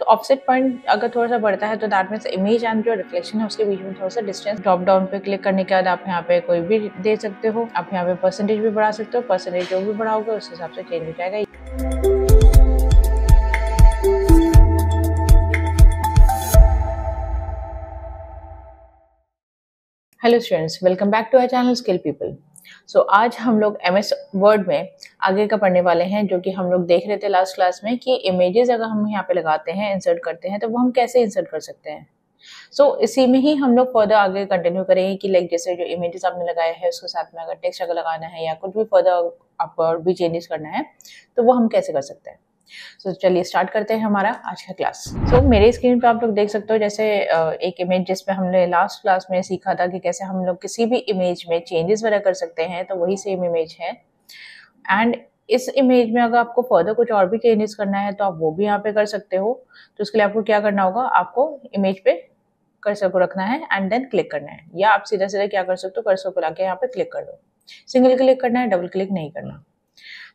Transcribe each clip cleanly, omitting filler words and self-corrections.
तो offset point अगर थोड़ा सा बढ़ता है तो दैट मीन्स इमेज एंड जो रिफ्लेक्शन है उसके बीच में थोड़ा सा डिस्टेंस। ड्रॉप डाउन पे क्लिक करने के बाद आप यहाँ पे कोई भी दे सकते हो। आप यहाँ पे परसेंटेज भी बढ़ा सकते हो, परसेंटेज जो भी बढ़ाओगे उस हिसाब से चेंज हो जाएगा। Hello students, welcome back to our channel Skill People. So आज हम लोग MS वर्ड में आगे का पढ़ने वाले हैं, जो कि हम लोग देख रहे थे लास्ट क्लास में कि इमेजेस अगर हम यहाँ पे लगाते हैं, इंसर्ट करते हैं, तो वो हम कैसे इंसर्ट कर सकते हैं। इसी में ही हम लोग फर्दर आगे कंटिन्यू करेंगे कि लाइक जैसे जो इमेजेस आपने लगाया है उसके साथ में अगर टेक्स्ट अगर लगाना है या कुछ भी फर्दर आपको और भी चेंजेस करना है तो वो हम कैसे कर सकते हैं। चलिए स्टार्ट करते हैं हमारा आज का क्लास। मेरे स्क्रीन पे आप लोग देख सकते हो जैसे एक इमेज जिसमें हमने लास्ट क्लास में सीखा था कि कैसे हम लोग किसी भी इमेज में चेंजेस वगैरह कर सकते हैं, तो वही सेम इमेज है। एंड इस इमेज में अगर आपको फर्दर कुछ और भी चेंजेस करना है तो आप वो भी यहाँ पे कर सकते हो। तो उसके लिए आपको क्या करना होगा, आपको इमेज पे कर्सर को रखना है एंड देन क्लिक करना है, या आप सीधा सीधा क्या कर सकते हो, कर्सर को लाके यहाँ पे क्लिक कर दो। सिंगल क्लिक करना है, डबल क्लिक नहीं करना।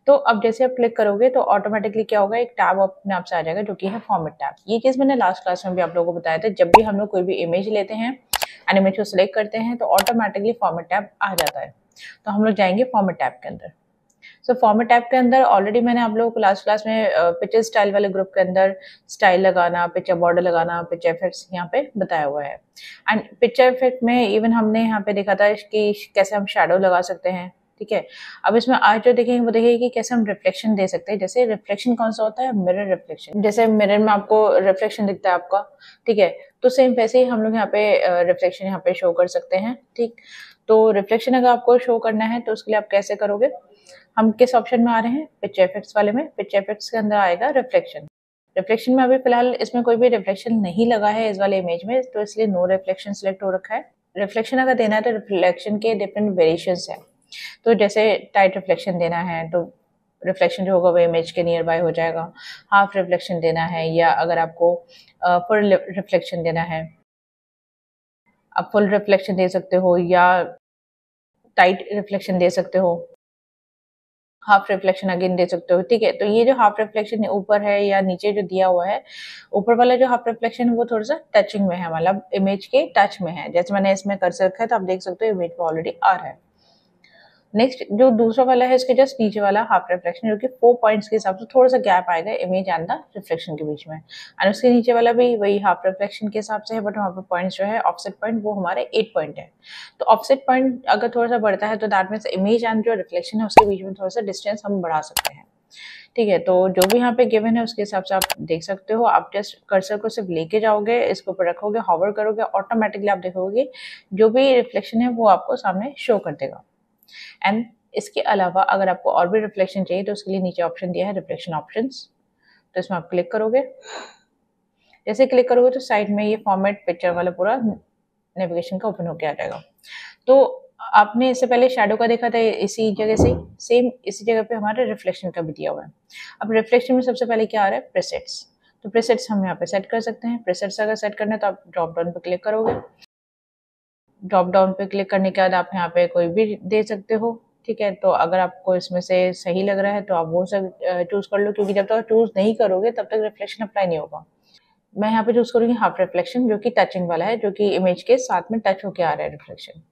तो अब जैसे आप क्लिक करोगे तो ऑटोमेटिकली क्या होगा, एक टैब अपने आप से आ जाएगा जो कि है फॉर्मेट टैब। ये चीज मैंने लास्ट क्लास में भी आप लोगों को बताया था। जब भी हम लोग कोई भी इमेज लेते हैं एंड इमेज को सिलेक्ट करते हैं तो ऑटोमेटिकली फॉर्मेट टैब आ जाता है। तो हम लोग जाएंगे फॉर्मेट टैब के अंदर। फॉर्मेट टैब के अंदर ऑलरेडी मैंने आप लोगों को लास्ट क्लास में पिक्चर स्टाइल वाले ग्रुप के अंदर स्टाइल लगाना, पिक्चर बॉर्डर लगाना, पिक्चर इफेक्ट्स यहाँ पे बताया हुआ है। एंड पिक्चर इफेक्ट में इवन हमने यहाँ पे देखा था कि कैसे हम शेडो लगा सकते हैं। ठीक है, अब इसमें आज जो देखेंगे वो देखेंगे कि कैसे हम रिफ्लेक्शन दे सकते हैं। जैसे रिफ्लेक्शन कौन सा होता है, मिरर रिफ्लेक्शन। जैसे मिरर में आपको रिफ्लेक्शन दिखता है आपका, ठीक है, तो सेम वैसे ही हम लोग यहाँ पे रिफ्लेक्शन यहाँ पे शो कर सकते हैं। ठीक, तो रिफ्लेक्शन अगर आपको शो करना है तो उसके लिए आप कैसे करोगे, हम किस ऑप्शन में आ रहे हैं, पिक्चर इफेक्ट्स वाले में। पिक्चर इफेक्ट्स के अंदर आएगा रिफ्लेक्शन। रिफ्लेक्शन में अभी फिलहाल इसमें कोई भी रिफ्लेक्शन नहीं लगा है इस वाले इमेज में, तो इसलिए नो रिफ्लेक्शन सिलेक्ट हो रखा है। रिफ्लेक्शन अगर देना है तो रिफ्लेक्शन के डिफरेंट वेरिएशंस है। तो जैसे टाइट रिफ्लेक्शन देना है तो रिफ्लेक्शन जो होगा वो इमेज के नियर बाय हो जाएगा। हाफ रिफ्लेक्शन देना है, या अगर आपको फुल रिफ्लेक्शन देना है, आप फुल रिफ्लेक्शन दे सकते हो या टाइट रिफ्लेक्शन दे सकते हो, हाफ रिफ्लेक्शन अगेन दे सकते हो। ठीक है, तो ये जो हाफ रिफ्लेक्शन ऊपर है या नीचे जो दिया हुआ है, ऊपर वाला जो हाफ रिफ्लेक्शन है वो थोड़ा सा टचिंग में है, मतलब इमेज के टच में है। जैसे मैंने इसमें कर रखा है तो आप देख सकते हो इमेज में ऑलरेडी आ रहा है। नेक्स्ट जो दूसरा वाला है इसके जस्ट नीचे वाला हाफ रिफ्लेक्शन, जो कि 4 पॉइंट्स के हिसाब से थोड़ा सा गैप आएगा इमेज एंड द रिफ्लेक्शन के बीच में। एंड उसके नीचे वाला भी वही हाफ रिफ्लेक्शन के हिसाब से है, बट वहाँ पे पॉइंट्स जो है ऑफसेट पॉइंट वो हमारे 8 पॉइंट है। तो ऑफसेट पॉइंट अगर थोड़ा सा बढ़ता है तो दैट मीन्स इमेज एंड जो रिफ्लेक्शन है उसके बीच में थोड़ा सा डिस्टेंस हम बढ़ा सकते हैं। ठीक है, तो जो भी यहाँ पे गिवन है उसके हिसाब से आप देख सकते हो। आप जस्ट कर्सर को सिर्फ लेके जाओगे, इसके ऊपर रखोगे, हॉवर करोगे, ऑटोमेटिकली आप देखोगे जो भी रिफ्लेक्शन है वो आपको सामने शो कर देगा। एंड इसके अलावा अगर आपको और भी रिफ्लेक्शन चाहिए तो उसके लिए नीचे ऑप्शन दिया है रिफ्लेक्शन ऑप्शंस, तो इसमें आप क्लिक करोगे। जैसे क्लिक करोगे तो साइड में ये फॉर्मेट पिक्चर वाला पूरा नेविगेशन का ओपन होकर आ जाएगा। तो आपने इससे पहले शैडो का देखा था, इसी जगह से सेम इसी जगह पे हमारे रिफ्लेक्शन का भी दिया हुआ है। अब रिफ्लेक्शन में सबसे पहले क्या आ रहा है, प्रीसेट्स। तो प्रीसेट्स हम यहाँ पे सेट कर सकते हैं। प्रीसेट्स अगर सेट करना है तो आप ड्रॉप डाउन पे क्लिक करोगे। ड्रॉप डाउन पे क्लिक करने के बाद आप यहाँ पे कोई भी दे सकते हो। ठीक है, तो अगर आपको इसमें से सही लग रहा है तो आप वो सब चूज कर लो, क्योंकि जब तक चूज नहीं करोगे तब तक रिफ्लेक्शन अप्लाई नहीं होगा। मैं यहाँ पे चूज करूंगी हाफ रिफ्लेक्शन, जो कि टचिंग वाला है, जो कि इमेज के साथ में टच होके आ रहा है रिफ्लेक्शन।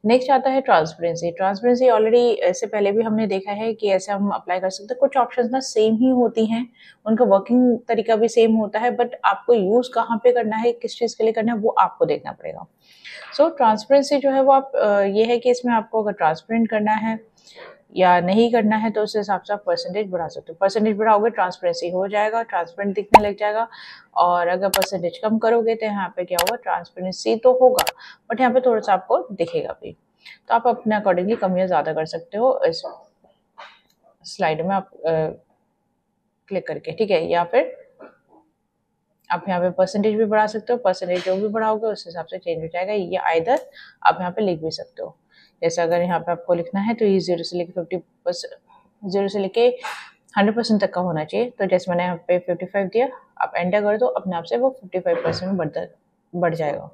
नेक्स्ट आता है ट्रांसपेरेंसी। ट्रांसपेरेंसी ऑलरेडी इससे पहले भी हमने देखा है कि ऐसे हम अप्लाई कर सकते हैं। कुछ ऑप्शंस ना सेम ही होती हैं, उनका वर्किंग तरीका भी सेम होता है, बट आपको यूज कहाँ पे करना है, किस चीज के लिए करना है, वो आपको देखना पड़ेगा। ट्रांसपेरेंसी जो है वो आप ये है कि इसमें आपको अगर ट्रांसपेरेंट करना है या नहीं करना है तो उस हिसाब से आप परसेंटेज बढ़ा सकते हो। परसेंटेज बढ़ाओगे ट्रांसपेरेंसी हो जाएगा, ट्रांसपेरेंट दिखने लग जाएगा। और अगर परसेंटेज कम करोगे तो यहाँ पे क्या होगा, ट्रांसपेरेंसी तो होगा बट यहाँ पे थोड़ा सा आपको दिखेगा भी। तो आप अपने अकॉर्डिंगली कम या ज़्यादा कर सकते हो इस स्लाइड में आप क्लिक करके। ठीक है, या फिर आप यहाँ पे परसेंटेज भी बढ़ा सकते हो। परसेंटेज जो भी बढ़ाओगे उस हिसाब से चेंज हो जाएगा। ये आइदर आप यहाँ पे लिख भी सकते हो। जैसे अगर यहाँ पे आपको लिखना है तो ये 0 से लेके 50%, 0 से लेके 100% तक का होना चाहिए। तो जैसे मैंने यहाँ पे 55 दिया, आप एंटर कर दो, अपने आप से वो 55% में बढ़ जाएगा।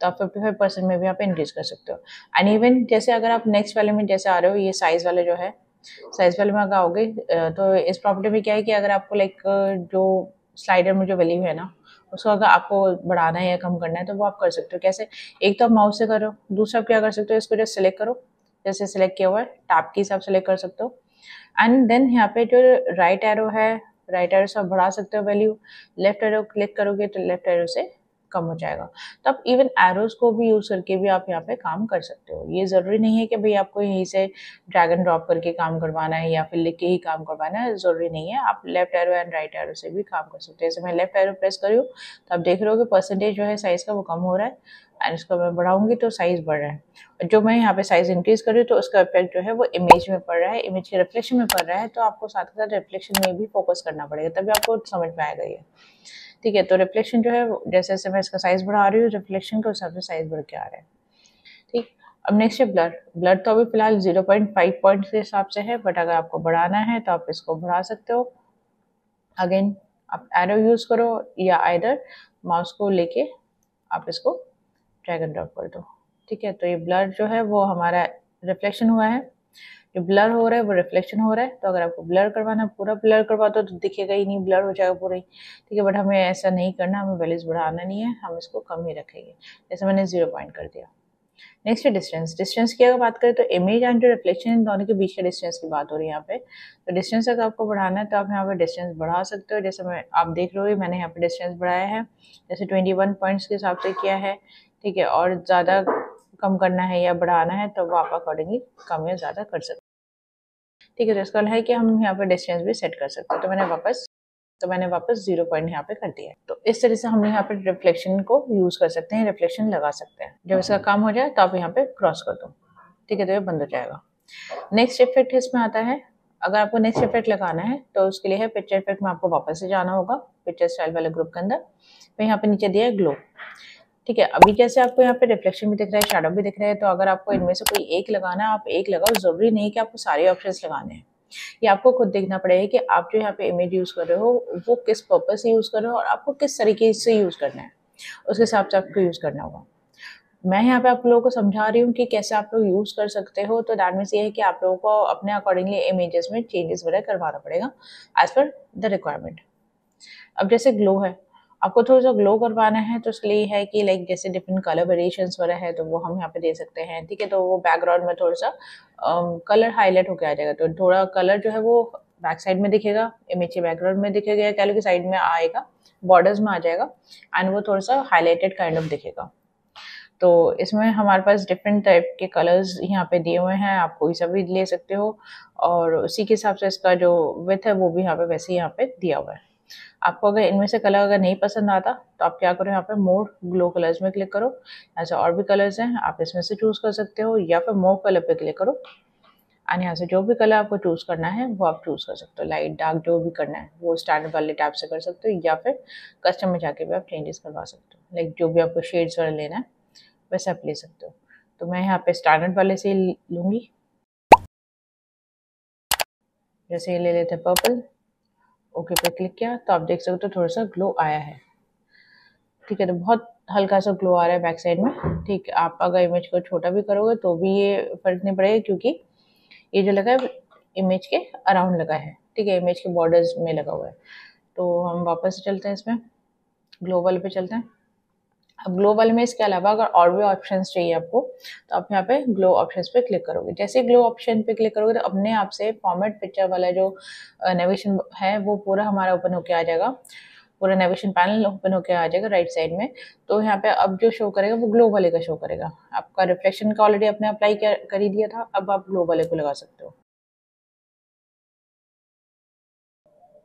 तो आप 55% में भी आप इंक्रीज कर सकते हो। एंड इवन जैसे अगर आप नेक्स्ट वाले में जैसे आ रहे हो, ये साइज वाले जो है, साइज वाले में अगर आओगे तो इस प्रॉपर्टी में क्या है कि अगर आपको लाइक जो स्लाइडर में जो वैल्यू है ना, उसको अगर आपको बढ़ाना है या कम करना है तो वो आप कर सकते हो। कैसे? एक तो आप माउस से करो, दूसरा आप क्या कर सकते हो, इसको जस्ट सेलेक्ट करो, जैसे सेलेक्ट किया हुआ है टैब की हिसाब से सेलेक्ट कर सकते हो। एंड देन यहाँ पे जो राइट एरो है, राइट एरो से आप बढ़ा सकते हो वैल्यू, लेफ्ट एरो क्लिक करोगे तो लेफ्ट एरो से कम हो जाएगा। तो आप इवन एरोज को भी यूज करके भी आप यहाँ पे काम कर सकते हो। ये जरूरी नहीं है कि भाई आपको यहीं से ड्रैग एंड ड्रॉप करके काम करवाना है या फिर लिख के ही काम करवाना है, जरूरी नहीं है। आप left arrow and right arrow से भी काम कर सकते हो। जैसे मैं लेफ्ट एरो प्रेस करी हूँ तो आप देख रहे हो कि परसेंटेज जो है साइज का वो कम हो रहा है, एंड इसको मैं बढ़ाऊंगी तो साइज बढ़ रहा है। जो मैं यहाँ पे साइज इंक्रीज कर रही हूँ तो उसका इफेक्ट जो है वो इमेज में पड़ रहा है, इमेज के रिफ्लेक्शन में पड़ रहा है। तो आपको साथ के साथ रिफ्लेक्शन में भी फोकस करना पड़ेगा, तभी आपको समझ में आएगा ये। ठीक है, तो रिफ्लेक्शन जो है जैसे जैसे मैं इसका साइज बढ़ा रही हूँ, रिफ्लेक्शन के हिसाब से साइज बढ़ के आ रहा है। ठीक, अब नेक्स्ट है ब्लर। ब्लर तो अभी फिलहाल 0.5 पॉइंट के हिसाब से है, बट अगर आपको बढ़ाना है तो आप इसको बढ़ा सकते हो। अगेन आप एरो यूज करो या आइदर माउस को लेके आप इसको ड्रैग एंड ड्रॉप कर दो। ठीक है, तो ये ब्लर जो है वो हमारा रिफ्लेक्शन हुआ है, जो ब्लर हो रहा है वो रिफ्लेक्शन हो रहा है। तो अगर आपको ब्लर करवाना, पूरा ब्लर करवा दो तो दिखेगा ही नहीं, ब्लर हो जाएगा पूरा ही। ठीक है, बट हमें ऐसा नहीं करना, हमें वैल्यूज बढ़ाना नहीं है, हम इसको कम ही रखेंगे। जैसे मैंने 0 पॉइंट कर दिया। नेक्स्ट है डिस्टेंस। डिस्टेंस की अगर बात करें तो इमेज एंड जो रिफ्लेक्शन, इन दोनों के बीच के डिस्टेंस की बात हो रही है यहाँ पे। तो डिस्टेंस अगर आपको बढ़ाना है तो आप यहाँ पे डिस्टेंस बढ़ा सकते हो। जैसे आप देख रहे हो मैंने यहाँ पे डिस्टेंस बढ़ाया है, जैसे 21 पॉइंट्स के हिसाब से किया है। ठीक है, और ज़्यादा कम करना है या बढ़ाना है तो वो आप अकॉर्डिंगली कम या ज़्यादा कर सकते हैं। ठीक है, तो इसका है कि हम यहाँ पे डिस्टेंस भी सेट कर सकते हैं। तो मैंने वापस 0 पॉइंट यहाँ पे कर दिया है। तो इस तरह से हम यहाँ पे रिफ्लेक्शन को यूज कर सकते हैं, रिफ्लेक्शन लगा सकते हैं। जब इसका काम हो जाए तो आप यहाँ पे क्रॉस कर दो। ठीक है, तो ये बंद हो जाएगा। नेक्स्ट इफेक्ट इसमें आता है, अगर आपको नेक्स्ट इफेक्ट लगाना है तो उसके लिए है पिक्चर इफेक्ट में आपको वापस से जाना होगा, पिक्चर स्टाइल वाले ग्रुप के अंदर। तो यहाँ पे नीचे दिया है ग्लो। ठीक है, अभी जैसे आपको यहाँ पे रिफ्लेक्शन भी दिख रहा है, शैडो भी दिख रहा है, तो अगर आपको इनमें से कोई एक लगाना है आप एक लगाओ, जरूरी नहीं कि आपको सारे ऑप्शंस लगाने हैं। ये आपको खुद देखना पड़ेगा कि आप जो यहाँ पे इमेज यूज कर रहे हो वो किस पर्पज से यूज कर रहे हो और आपको किस तरीके से यूज करना है, उसके हिसाब से आपको यूज करना होगा। मैं यहाँ पे आप लोगों को समझा रही हूँ कि कैसे आप लोग यूज कर सकते हो। तो दैट मीन्स ये है कि आप लोगों को अपने अकॉर्डिंगली इमेजेस में चेंजेस वगैरह करवाना पड़ेगा एज पर द रिक्वायरमेंट। अब जैसे ग्लो है, आपको थोड़ा सा ग्लो करवाना है तो उसके लिए है कि लाइक जैसे डिफरेंट कलर वेरिएशंस वगैरह है तो वो हम यहाँ पे दे सकते हैं। ठीक है, तो वो बैकग्राउंड में थोड़ा सा कलर हाईलाइट होकर आ जाएगा, तो थोड़ा कलर जो है वो बैक साइड में दिखेगा, इमेज के बैकग्राउंड में दिखेगा, कह लो कि साइड में आएगा, बॉर्डर्स में आ जाएगा, एंड वो थोड़ा सा हाईलाइटेड काइंड ऑफ दिखेगा। तो इसमें हमारे पास डिफरेंट टाइप के कलर्स यहाँ पे दिए हुए हैं, आप कोई सा भी ले सकते हो, और उसी के हिसाब से इसका जो विड्थ है वो भी यहाँ पे वैसे ही यहाँ पे दिया हुआ है। आपको अगर इनमें से कलर अगर नहीं पसंद आता तो आप क्या करो, यहाँ पे मोर ग्लो कलर्स में क्लिक करो। ऐसे और भी कलर्स हैं, आप इसमें से चूज कर सकते हो, या फिर मोर कलर पे क्लिक करो एंड यहाँ से जो भी कलर आपको चूज करना है वो आप चूज कर सकते हो। लाइट डार्क जो भी करना है वो स्टैंडर्ड वाले टैब से कर सकते हो, या फिर कस्टम में जाके भी आप चेंजेस करवा सकते हो। लाइक जो भी आपको शेड्स वाला लेना है वैसे आप ले सकते हो। तो मैं यहाँ पे स्टैंडर्ड वाले से लूंगी, जैसे ये ले लेते हैं पर्पल। ओके पे क्लिक किया तो आप देख सकते हो थोड़ा सा ग्लो आया है। ठीक है, तो बहुत हल्का सा ग्लो आ रहा है बैक साइड में। ठीक है, आप अगर इमेज को छोटा भी करोगे तो भी ये फर्क नहीं पड़ेगा, क्योंकि ये जो लगा है इमेज के अराउंड लगा है। ठीक है, इमेज के बॉर्डर्स में लगा हुआ है। तो हम वापस से चलते हैं, इसमें ग्लो वाले पे चलते हैं। अब ग्लो वाले में इसके अलावा अगर और भी ऑप्शंस चाहिए आपको तो आप यहाँ पे ग्लो ऑप्शंस पे क्लिक करोगे। जैसे ग्लो ऑप्शन पे क्लिक करोगे तो अपने आप से फॉर्मेट पिक्चर वाला जो नेविगेशन है वो पूरा हमारा ओपन होके आ जाएगा, पूरा नेविगेशन पैनल ओपन होके आ जाएगा राइट साइड में। तो यहाँ पे अब जो शो करेगा वो ग्लो वाले का शो करेगा। आपका रिफ्लेक्शन का ऑलरेडी आपने अप्लाई कर ही दिया था, अब आप ग्लो वाले को लगा सकते हो।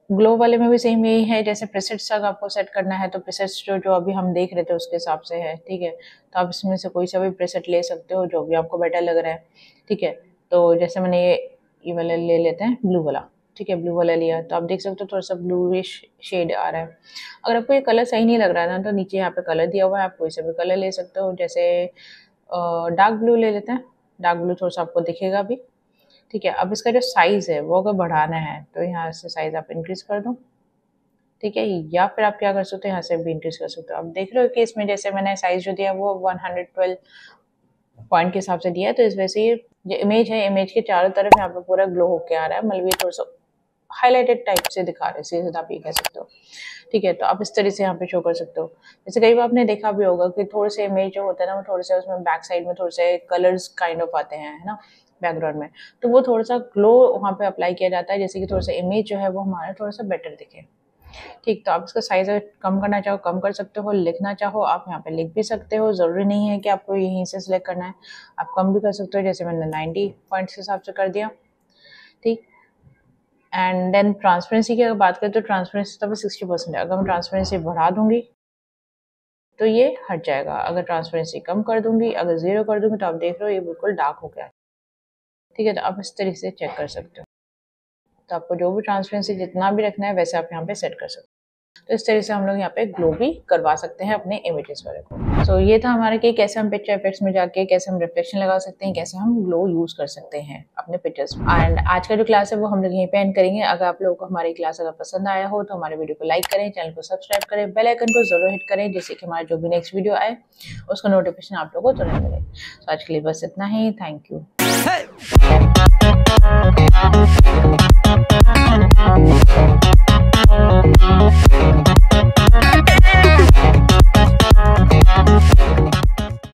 ग्लो वाले में भी सेम यही है, जैसे प्रीसेट्स तक आपको सेट करना है तो प्रीसेट्स जो जो अभी हम देख रहे थे उसके हिसाब से है। ठीक है, तो आप इसमें से कोई सा भी प्रीसेट ले सकते हो जो भी आपको बेटर लग रहा है। ठीक है, तो जैसे मैंने ये वाला ले लेते हैं, ब्लू वाला। ठीक है, ब्लू वाला लिया तो आप देख सकते हो थोड़ा सा ब्लूइश शेड आ रहा है। अगर आपको ये कलर सही नहीं लग रहा है ना तो नीचे यहाँ पे कलर दिया हुआ है, आप कोई सा भी कलर ले सकते हो। जैसे डार्क ब्लू ले लेते हैं, डार्क ब्लू थोड़ा सा आपको दिखेगा भी। ठीक है, अब इसका जो साइज़ है वो अगर बढ़ाना है तो यहाँ से साइज़ आप इंक्रीज़ कर दो। ठीक है, या फिर आप क्या कर सकते हो, यहाँ से भी इंक्रीज़ कर सकते हो। अब देख रहे हो कि इसमें जैसे मैंने साइज़ जो दिया वो 112 पॉइंट के हिसाब से दिया है, तो इस वजह से ये जो इमेज है, इमेज के चारों तरफ यहाँ पे पूरा ग्लो होके आ रहा है, मतलब ये थोड़ा सा हाईलाइटेड टाइप से दिखा रहे हैं, सीधे आप ये कह सकते हो। ठीक है, तो आप इस तरह से यहाँ पे शो कर सकते हो। जैसे कई बार आपने देखा भी होगा कि थोड़े से इमेज जो होता है ना, वो थोड़े से उसमें बैक साइड में थोड़े से कलर्स काइंड ऑफ आते हैं, है ना, बैकग्राउंड में, तो वो थोड़ा सा ग्लो वहाँ पे अप्लाई किया जाता है, जैसे कि थोड़ा सा इमेज जो है वो हमारा थोड़ा सा बेटर दिखे। ठीक, तो आप इसका साइज अगर कम करना चाहो कम कर सकते हो, लिखना चाहो आप यहाँ पे लिख भी सकते हो, ज़रूरी नहीं है कि आपको यहीं से सिलेक्ट करना है, आप कम भी कर सकते हो, जैसे मैंने 90 पॉइंट्स के हिसाब से कर दिया। ठीक, एंड देन ट्रांसपेरेंसी की अगर बात करें तो ट्रांसपेरेंसी तो 60% है। अगर मैं ट्रांसपेरेंसी बढ़ा दूंगी तो ये हट जाएगा, अगर ट्रांसपेरेंसी कम कर दूंगी, अगर 0 कर दूंगी, तो आप देख रहे हो ये बिल्कुल डार्क हो गया। ठीक है, तो आप इस तरीके से चेक कर सकते हो। तो आपको जो भी ट्रांसपेरेंसी जितना भी रखना है वैसे आप यहाँ पे सेट कर सकते हो। तो इस तरह से हम लोग यहाँ पे ग्लो भी करवा सकते हैं अपने इमेजेस वाले को। सो ये था हमारे कि कैसे हम पिक्चर इफेक्ट्स में जाके कैसे हम रिफ्लेक्शन लगा सकते हैं, कैसे हम ग्लो यूज कर सकते हैं अपने पिक्चर्स में। एंड आज का जो क्लास है वो हम लोग यहीं पे एंड करेंगे। अगर आप लोगों को हमारी क्लास अगर पसंद आया हो तो हमारे वीडियो को लाइक करें, चैनल को सब्सक्राइब करें, बेल आइकन को जरूर हिट करें, जिससे कि हमारा जो भी नेक्स्ट वीडियो आए उसका नोटिफिकेशन आप लोगों को तुरंत मिले। तो आज के लिए बस इतना ही। Thank you.